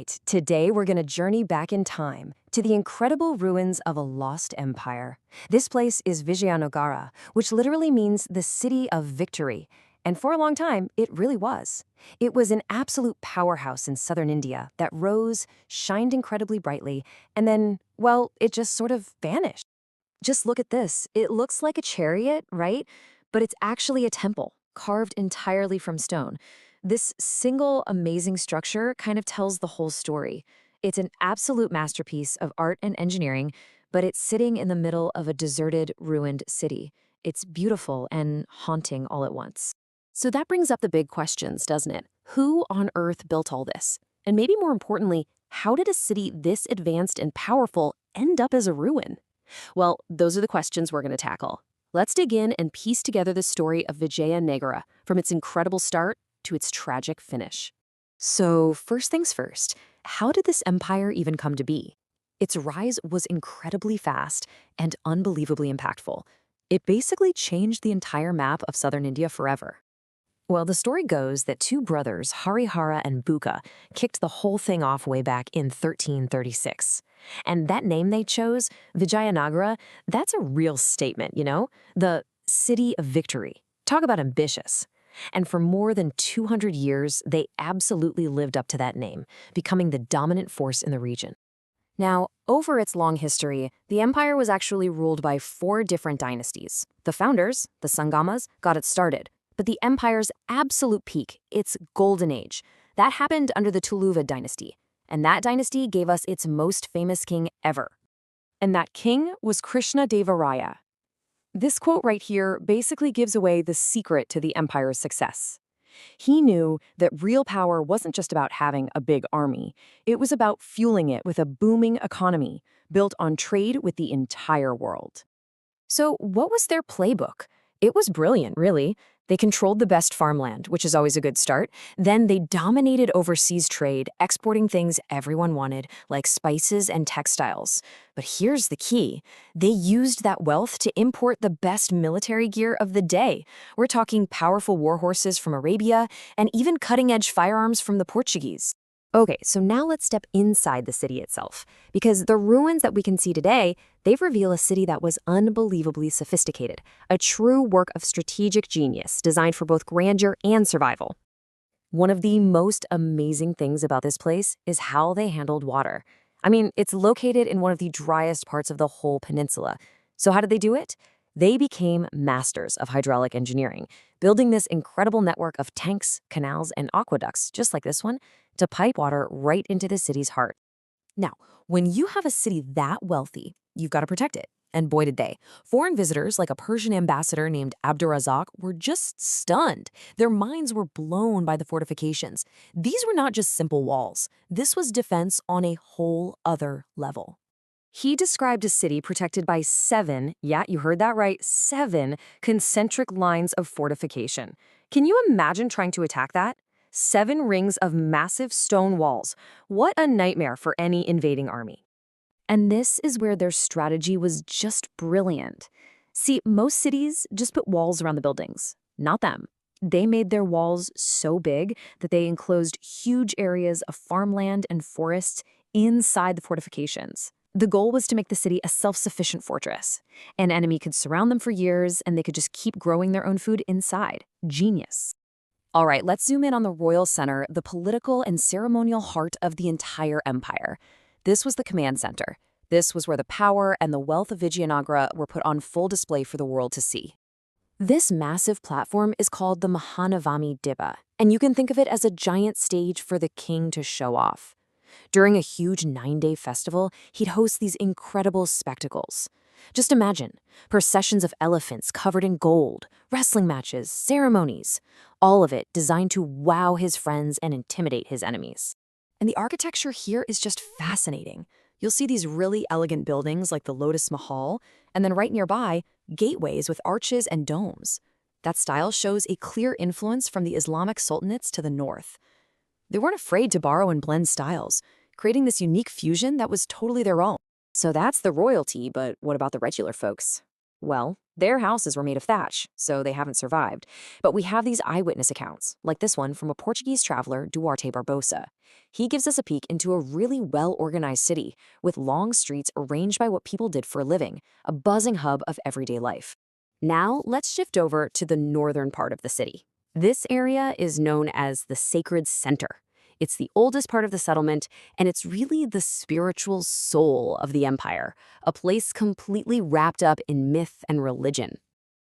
right, today we're going to journey back in time to the incredible ruins of a lost empire. This place is Vijayanagara, which literally means the city of victory. And for a long time, it really was. It was an absolute powerhouse in southern India that rose, shined incredibly brightly, and then, well, it just sort of vanished. Just look at this. It looks like a chariot, right? But it's actually a temple, carved entirely from stone. This single amazing structure kind of tells the whole story. It's an absolute masterpiece of art and engineering, but it's sitting in the middle of a deserted, ruined city. It's beautiful and haunting all at once. So that brings up the big questions, doesn't it? Who on earth built all this? And maybe more importantly, how did a city this advanced and powerful end up as a ruin? Well, those are the questions we're going to tackle. Let's dig in and piece together the story of Vijayanagara, from its incredible start to its tragic finish. So first things first, how did this empire even come to be? Its rise was incredibly fast and unbelievably impactful. It basically changed the entire map of southern India forever. Well, the story goes that two brothers, Harihara and Buka, kicked the whole thing off way back in 1336. And that name they chose, Vijayanagara, that's a real statement, you know? The city of victory. Talk about ambitious. And for more than 200 years, they absolutely lived up to that name, becoming the dominant force in the region. Now, over its long history, the empire was actually ruled by 4 different dynasties. The founders, the Sangamas, got it started. But the empire's absolute peak, its golden age, that happened under the Tuluva dynasty. And that dynasty gave us its most famous king ever. And that king was Krishnadeva Raya. This quote right here basically gives away the secret to the empire's success. He knew that real power wasn't just about having a big army. It was about fueling it with a booming economy built on trade with the entire world. So what was their playbook? It was brilliant, really. They controlled the best farmland, which is always a good start. Then they dominated overseas trade, exporting things everyone wanted, like spices and textiles. But here's the key. They used that wealth to import the best military gear of the day. We're talking powerful war horses from Arabia and even cutting-edge firearms from the Portuguese. Okay, so now let's step inside the city itself, because the ruins that we can see today, they reveal a city that was unbelievably sophisticated, a true work of strategic genius designed for both grandeur and survival. One of the most amazing things about this place is how they handled water. I mean, it's located in one of the driest parts of the whole peninsula. So how did they do it? They became masters of hydraulic engineering, building this incredible network of tanks, canals, and aqueducts, just like this one, to pipe water right into the city's heart. Now, when you have a city that wealthy, you've got to protect it. And boy did they. Foreign visitors, like a Persian ambassador named Abdurazak, were just stunned. Their minds were blown by the fortifications. These were not just simple walls. This was defense on a whole other level. He described a city protected by 7, yeah, you heard that right, 7 concentric lines of fortification. Can you imagine trying to attack that? 7 rings of massive stone walls. What a nightmare for any invading army. And this is where their strategy was just brilliant. See, most cities just put walls around the buildings. Not them. They made their walls so big that they enclosed huge areas of farmland and forests inside the fortifications. The goal was to make the city a self-sufficient fortress. An enemy could surround them for years, and they could just keep growing their own food inside. Genius. All right, let's zoom in on the royal center, the political and ceremonial heart of the entire empire. This was the command center. This was where the power and the wealth of Vijayanagara were put on full display for the world to see. This massive platform is called the Mahanavami Dibba, and you can think of it as a giant stage for the king to show off. During a huge 9-day festival, he'd host these incredible spectacles. Just imagine, processions of elephants covered in gold, wrestling matches, ceremonies, all of it designed to wow his friends and intimidate his enemies. And the architecture here is just fascinating. You'll see these really elegant buildings like the Lotus Mahal, and then right nearby, gateways with arches and domes. That style shows a clear influence from the Islamic sultanates to the north. They weren't afraid to borrow and blend styles, creating this unique fusion that was totally their own. So that's the royalty, but what about the regular folks? Well, Their houses were made of thatch, so they haven't survived. But we have these eyewitness accounts, like this one from a Portuguese traveler, Duarte Barbosa. He gives us a peek into a really well-organized city, with long streets arranged by what people did for a living, a buzzing hub of everyday life. Now, let's shift over to the northern part of the city. This area is known as the Sacred Center. It's the oldest part of the settlement, and it's really the spiritual soul of the empire, a place completely wrapped up in myth and religion.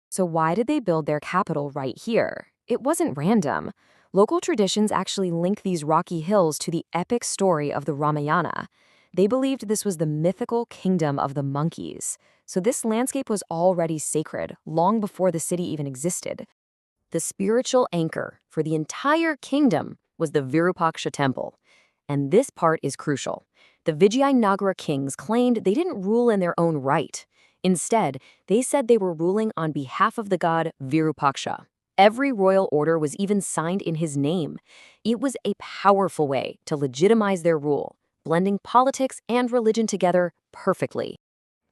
So why did they build their capital right here? It wasn't random. Local traditions actually link these rocky hills to the epic story of the Ramayana. They believed this was the mythical kingdom of the monkeys. So this landscape was already sacred, long before the city even existed. The spiritual anchor for the entire kingdom was the Virupaksha temple. And this part is crucial. The Vijayanagara kings claimed they didn't rule in their own right. Instead, they said they were ruling on behalf of the god Virupaksha. Every royal order was even signed in his name. It was a powerful way to legitimize their rule, blending politics and religion together perfectly.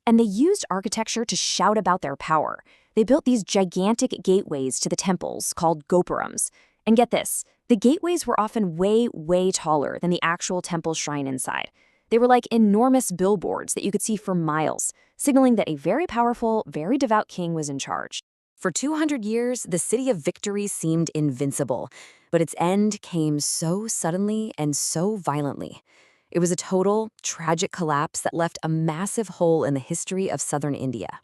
And they used architecture to shout about their power. They built these gigantic gateways to the temples called gopurams. And get this, the gateways were often way, way taller than the actual temple shrine inside. They were like enormous billboards that you could see for miles, signaling that a very powerful, very devout king was in charge. For 200 years, the city of Victory seemed invincible, but its end came so suddenly and so violently. It was a total, tragic collapse that left a massive hole in the history of southern India.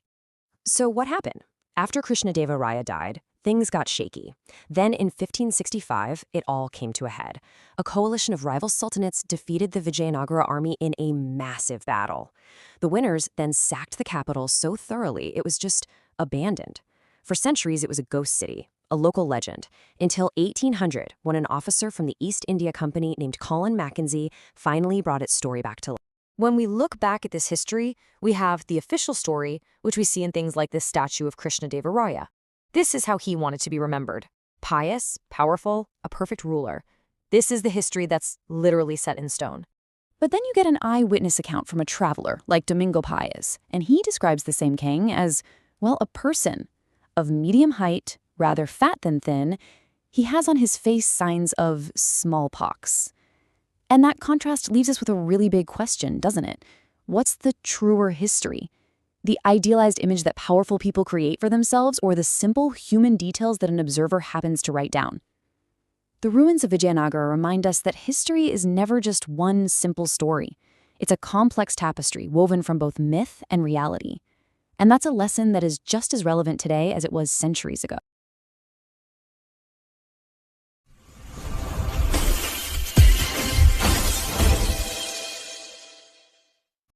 So what happened? After Krishnadeva Raya died, things got shaky. Then in 1565, it all came to a head. A coalition of rival sultanates defeated the Vijayanagara army in a massive battle. The winners then sacked the capital so thoroughly it was just abandoned. For centuries, it was a ghost city, a local legend, until 1800, when an officer from the East India Company named Colin Mackenzie finally brought its story back to life. When we look back at this history, we have the official story, which we see in things like this statue of Krishnadeva Raya. This is how he wanted to be remembered. Pious, powerful, a perfect ruler. This is the history that's literally set in stone. But then you get an eyewitness account from a traveler, like Domingo Paez, and he describes the same king as, well, a person of medium height, rather fat than thin. He has on his face signs of smallpox. And that contrast leaves us with a really big question, doesn't it? What's the truer history? The idealized image that powerful people create for themselves, or the simple human details that an observer happens to write down? The ruins of Vijayanagara remind us that history is never just one simple story. It's a complex tapestry woven from both myth and reality. And that's a lesson that is just as relevant today as it was centuries ago.